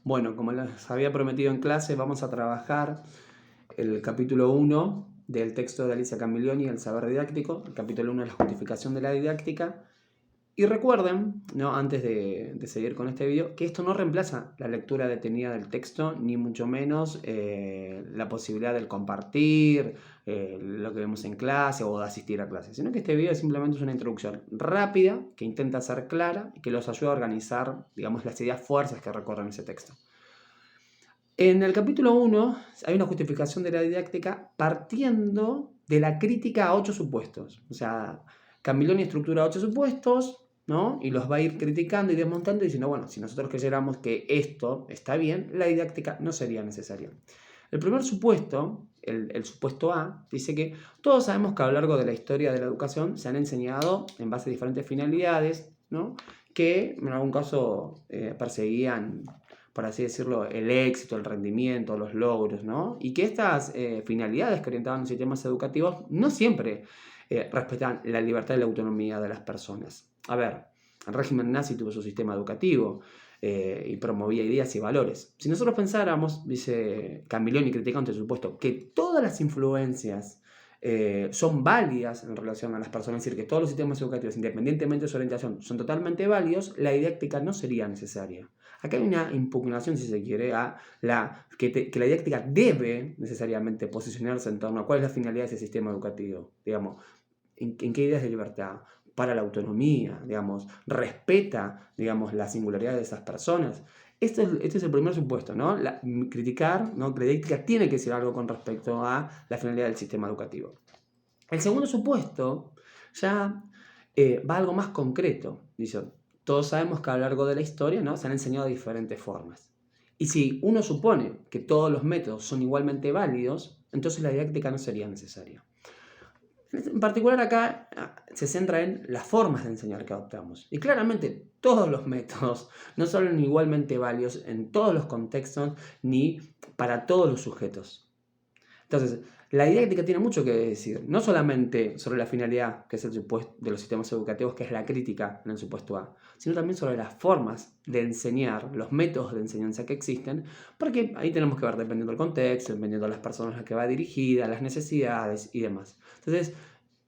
Bueno, como les había prometido en clase, vamos a trabajar el capítulo 1 del texto de Alicia Camillioni, El saber didáctico. El capítulo 1 es la justificación de la didáctica. Y recuerden, ¿no? Antes de seguir con este video, que esto no reemplaza la lectura detenida del texto, ni mucho menos la posibilidad del compartir lo que vemos en clase o de asistir a clase, sino que este video simplemente es una introducción rápida que intenta ser clara y que los ayuda a organizar, digamos, las ideas fuerzas que recorren ese texto. En el capítulo 1 hay una justificación de la didáctica partiendo de la crítica a 8 supuestos. O sea, Camillioni estructura 8 supuestos, ¿no? Y los va a ir criticando y desmontando y diciendo, bueno, si nosotros creyéramos que esto está bien, la didáctica no sería necesaria. El primer supuesto, el supuesto A, dice que todos sabemos que a lo largo de la historia de la educación se han enseñado en base a diferentes finalidades, ¿no? Que en algún caso perseguían, por así decirlo, el éxito, el rendimiento, los logros, ¿no? Y que estas finalidades que orientaban los sistemas educativos no siempre respetan la libertad y la autonomía de las personas. A ver, el régimen nazi tuvo su sistema educativo y promovía ideas y valores. Si nosotros pensáramos, dice Camillioni criticando este supuesto, que todas las influencias son válidas en relación a las personas, es decir, que todos los sistemas educativos, independientemente de su orientación, son totalmente válidos, la didáctica no sería necesaria. Acá hay una impugnación, si se quiere, a que la didáctica debe necesariamente posicionarse en torno a cuál es la finalidad de ese sistema educativo, digamos, en qué ideas de libertad, para la autonomía, digamos, respeta, digamos, la singularidad de esas personas. Este es el primer supuesto, ¿no? Criticar, ¿no? Que la didáctica tiene que decir algo con respecto a la finalidad del sistema educativo. El segundo supuesto ya va a algo más concreto. Dice, todos sabemos que a lo largo de la historia, ¿no? Se han enseñado de diferentes formas. Y si uno supone que todos los métodos son igualmente válidos, entonces la didáctica no sería necesaria. En particular acá se centra en las formas de enseñar que adoptamos. Y claramente todos los métodos no son igualmente válidos en todos los contextos ni para todos los sujetos. Entonces, la didáctica tiene mucho que decir, no solamente sobre la finalidad, que es el supuesto de los sistemas educativos, que es la crítica en el supuesto A, sino también sobre las formas de enseñar, los métodos de enseñanza que existen, porque ahí tenemos que ver dependiendo del contexto, dependiendo de las personas a las que va dirigida, las necesidades y demás. Entonces,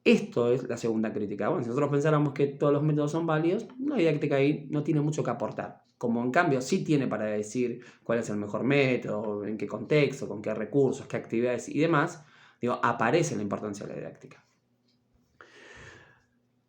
esto es la segunda crítica. Bueno, si nosotros pensáramos que todos los métodos son válidos, la didáctica ahí no tiene mucho que aportar. Como en cambio sí tiene para decir cuál es el mejor método, en qué contexto, con qué recursos, qué actividades y demás, digo, aparece la importancia de la didáctica.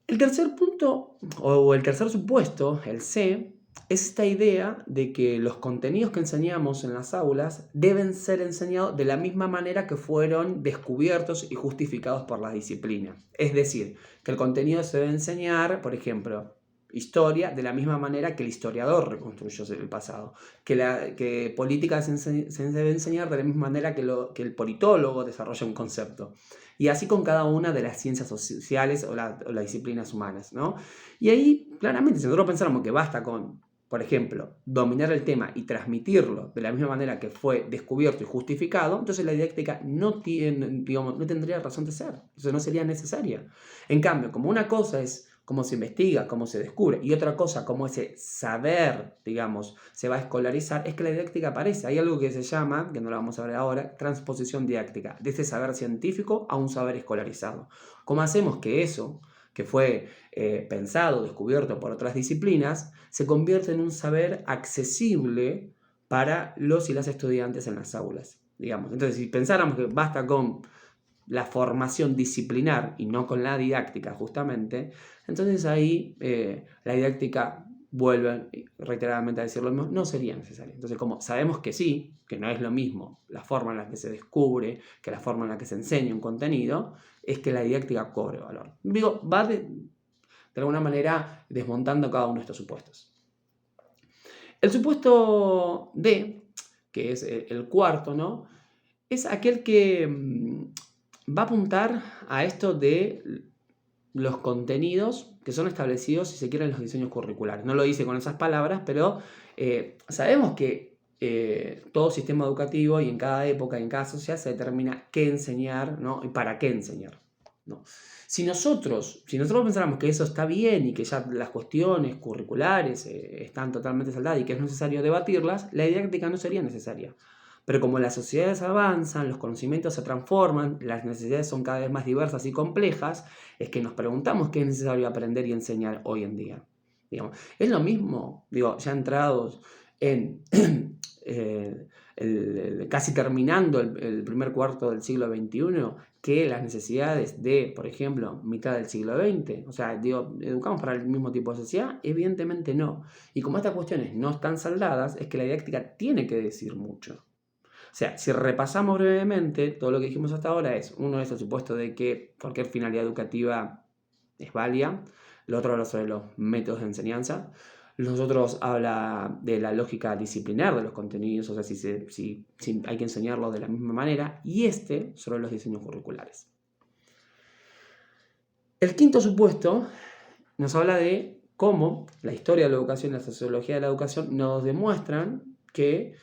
El tercer punto, o el tercer supuesto, el C, es esta idea de que los contenidos que enseñamos en las aulas deben ser enseñados de la misma manera que fueron descubiertos y justificados por la disciplina. Es decir, que el contenido se debe enseñar, por ejemplo, historia de la misma manera que el historiador reconstruyó el pasado, que política se debe enseñar de la misma manera que el politólogo desarrolla un concepto. Y así con cada una de las ciencias sociales o las disciplinas humanas, ¿no? Y ahí, claramente, si nosotros pensáramos que basta con, por ejemplo, dominar el tema y transmitirlo de la misma manera que fue descubierto y justificado, entonces la didáctica no tendría razón de ser, entonces no sería necesaria. En cambio, como una cosa es cómo se investiga, cómo se descubre, y otra cosa, cómo ese saber, digamos, se va a escolarizar, es que la didáctica aparece. Hay algo que se llama, que no lo vamos a ver ahora, transposición didáctica, de ese saber científico a un saber escolarizado. ¿Cómo hacemos que eso, que fue pensado, descubierto por otras disciplinas, se convierte en un saber accesible para los y las estudiantes en las aulas, digamos? Entonces, si pensáramos que basta con la formación disciplinar y no con la didáctica justamente, entonces ahí la didáctica, vuelve reiteradamente a decir lo mismo, no sería necesaria. Entonces, como sabemos que sí, que no es lo mismo la forma en la que se descubre que la forma en la que se enseña un contenido, es que la didáctica cobre valor. Digo, va de alguna manera desmontando cada uno de estos supuestos. El supuesto D, que es el cuarto, ¿no? Es aquel que va a apuntar a esto de los contenidos que son establecidos, si se quiere, en los diseños curriculares. No lo dice con esas palabras, pero sabemos que todo sistema educativo y en cada época y en cada sociedad se determina qué enseñar, ¿no? Y para qué enseñar. ¿no? Si nosotros pensáramos que eso está bien y que ya las cuestiones curriculares están totalmente saldadas y que es necesario debatirlas, la didáctica no sería necesaria. Pero como las sociedades avanzan, los conocimientos se transforman, las necesidades son cada vez más diversas y complejas, es que nos preguntamos qué es necesario aprender y enseñar hoy en día. Digamos, es lo mismo, ya entrados en casi terminando el primer cuarto del siglo XXI, que las necesidades de, por ejemplo, mitad del siglo XX. O sea, ¿educamos para el mismo tipo de sociedad? Evidentemente no. Y como estas cuestiones no están saldadas, es que la didáctica tiene que decir mucho. O sea, si repasamos brevemente, todo lo que dijimos hasta ahora uno es el supuesto de que cualquier finalidad educativa es válida, el otro habla sobre los métodos de enseñanza, los otros habla de la lógica disciplinar de los contenidos, o sea, si hay que enseñarlos de la misma manera, y sobre los diseños curriculares. El quinto supuesto nos habla de cómo la historia de la educación y la sociología de la educación nos demuestran que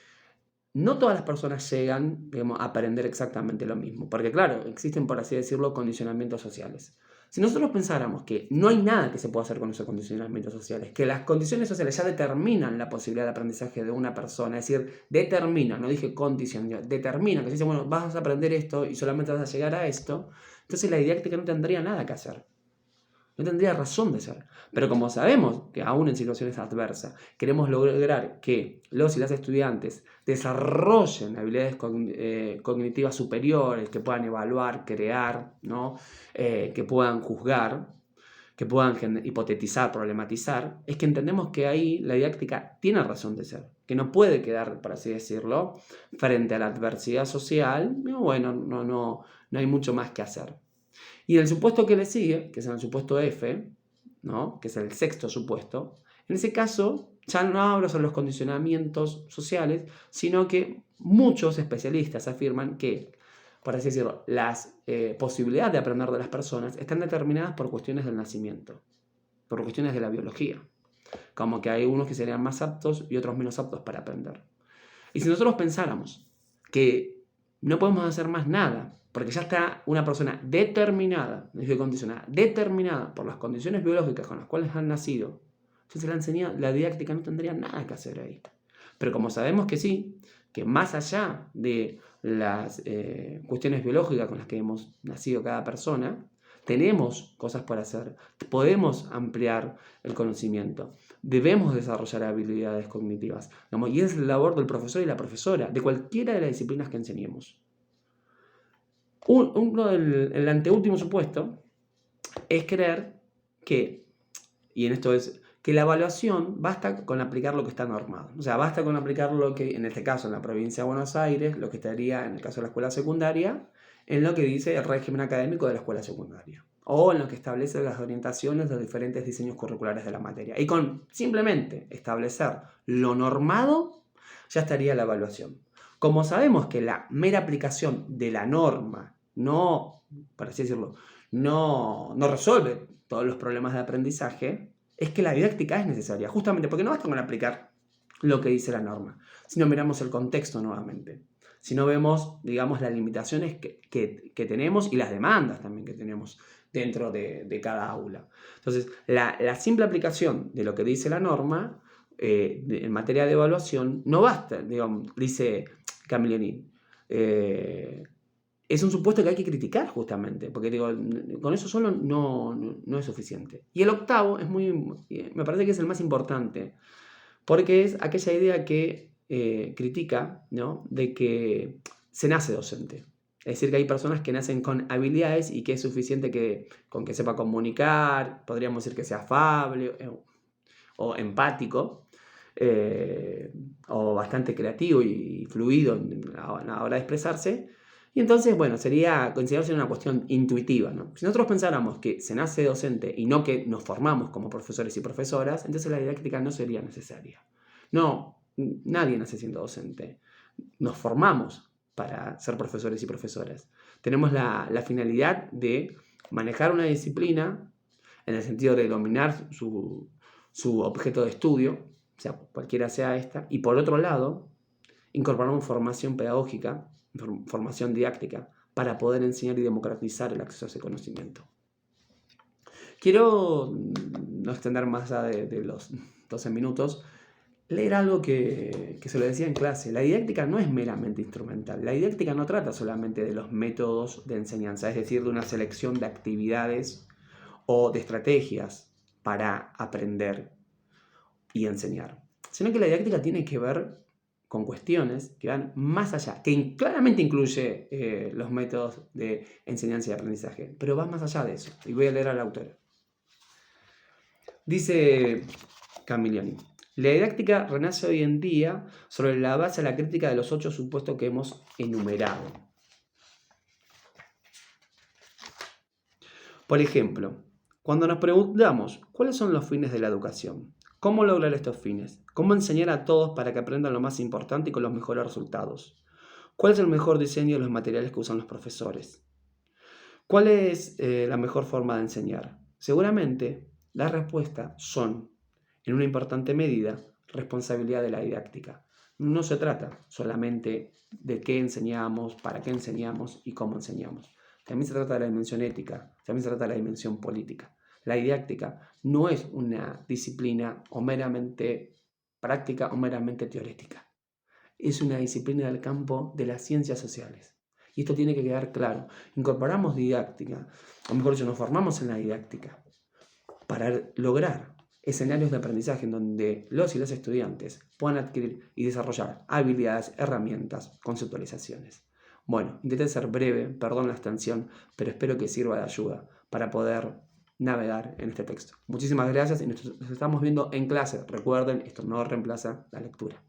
no todas las personas llegan, digamos, a aprender exactamente lo mismo, porque claro, existen, por así decirlo, condicionamientos sociales. Si nosotros pensáramos que no hay nada que se pueda hacer con esos condicionamientos sociales, que las condiciones sociales ya determinan la posibilidad de aprendizaje de una persona, es decir, determinan, no dije condición, determinan, que si dicen, bueno, vas a aprender esto y solamente vas a llegar a esto, entonces la didáctica no tendría nada que hacer. No tendría razón de ser. Pero como sabemos que aún en situaciones adversas queremos lograr que los y las estudiantes desarrollen habilidades cognitivas superiores, que puedan evaluar, crear, ¿no? Que puedan juzgar, que puedan hipotetizar, problematizar, es que entendemos que ahí la didáctica tiene razón de ser, que no puede quedar, por así decirlo, frente a la adversidad social. Bueno, no hay mucho más que hacer. Y el supuesto que le sigue, que es el supuesto F, ¿no? Que es el sexto supuesto, en ese caso ya no hablo sobre los condicionamientos sociales, sino que muchos especialistas afirman que, por así decirlo, las posibilidades de aprender de las personas están determinadas por cuestiones del nacimiento, por cuestiones de la biología. Como que hay unos que serían más aptos y otros menos aptos para aprender. Y si nosotros pensáramos que no podemos hacer más nada, porque ya está una persona determinada, no digo condicionada, determinada por las condiciones biológicas con las cuales han nacido, entonces la didáctica no tendría nada que hacer ahí. Pero como sabemos que sí, que más allá de las cuestiones biológicas con las que hemos nacido cada persona, tenemos cosas por hacer, podemos ampliar el conocimiento, debemos desarrollar habilidades cognitivas, y es la labor del profesor y la profesora, de cualquiera de las disciplinas que enseñemos. El anteúltimo supuesto es creer que, y en esto es, que la evaluación basta con aplicar lo que está normado. O sea, basta con aplicar lo que, en este caso, en la provincia de Buenos Aires, lo que estaría, en el caso de la escuela secundaria, en lo que dice el régimen académico de la escuela secundaria, o en lo que establece las orientaciones de los diferentes diseños curriculares de la materia. Y con simplemente establecer lo normado, ya estaría la evaluación. Como sabemos que la mera aplicación de la norma no, por así decirlo, no resuelve todos los problemas de aprendizaje, es que la didáctica es necesaria, justamente porque no basta con aplicar lo que dice la norma, sino miramos el contexto nuevamente. Si no vemos, digamos, las limitaciones que tenemos y las demandas también que tenemos dentro de cada aula. Entonces, la simple aplicación de lo que dice la norma en materia de evaluación no basta, digamos, dice Camilleri. Es un supuesto que hay que criticar justamente, porque digo, con eso solo no es suficiente. Y el octavo me parece que es el más importante, porque es aquella idea que critica, ¿no?, de que se nace docente. Es decir, que hay personas que nacen con habilidades y que es suficiente con que sepa comunicar, podríamos decir que sea afable o empático, o bastante creativo y fluido a la hora de expresarse. Y entonces, bueno, sería considerarse una cuestión intuitiva, ¿no? Si nosotros pensáramos que se nace docente y no que nos formamos como profesores y profesoras, entonces la didáctica no sería necesaria. No, nadie nace siendo docente. Nos formamos para ser profesores y profesoras. Tenemos la finalidad de manejar una disciplina en el sentido de dominar su objeto de estudio, o sea, cualquiera sea esta, y por otro lado, incorporamos formación pedagógica, formación didáctica para poder enseñar y democratizar el acceso a ese conocimiento. Quiero no extender más allá de los 12 minutos, leer algo que se lo decía en clase. La didáctica no es meramente instrumental. La didáctica no trata solamente de los métodos de enseñanza, es decir, de una selección de actividades o de estrategias para aprender y enseñar, sino que la didáctica tiene que ver con cuestiones que van más allá, que claramente incluye los métodos de enseñanza y aprendizaje, pero va más allá de eso. Y voy a leer al autor. Dice Camillioni: la didáctica renace hoy en día sobre la base de la crítica de los 8 supuestos que hemos enumerado. Por ejemplo, cuando nos preguntamos cuáles son los fines de la educación, cómo lograr estos fines, cómo enseñar a todos para que aprendan lo más importante y con los mejores resultados, cuál es el mejor diseño de los materiales que usan los profesores, cuál es la mejor forma de enseñar, seguramente las respuestas son, en una importante medida, responsabilidad de la didáctica. No se trata solamente de qué enseñamos, para qué enseñamos y cómo enseñamos. También se trata de la dimensión ética, también se trata de la dimensión política. La didáctica no es una disciplina o meramente práctica o meramente teórica. Es una disciplina del campo de las ciencias sociales. Y esto tiene que quedar claro. Incorporamos didáctica, o mejor dicho, nos formamos en la didáctica para lograr escenarios de aprendizaje en donde los y las estudiantes puedan adquirir y desarrollar habilidades, herramientas, conceptualizaciones. Bueno, intenté ser breve, perdón la extensión, pero espero que sirva de ayuda para poder navegar en este texto. Muchísimas gracias y nos estamos viendo en clase. Recuerden, esto no reemplaza la lectura.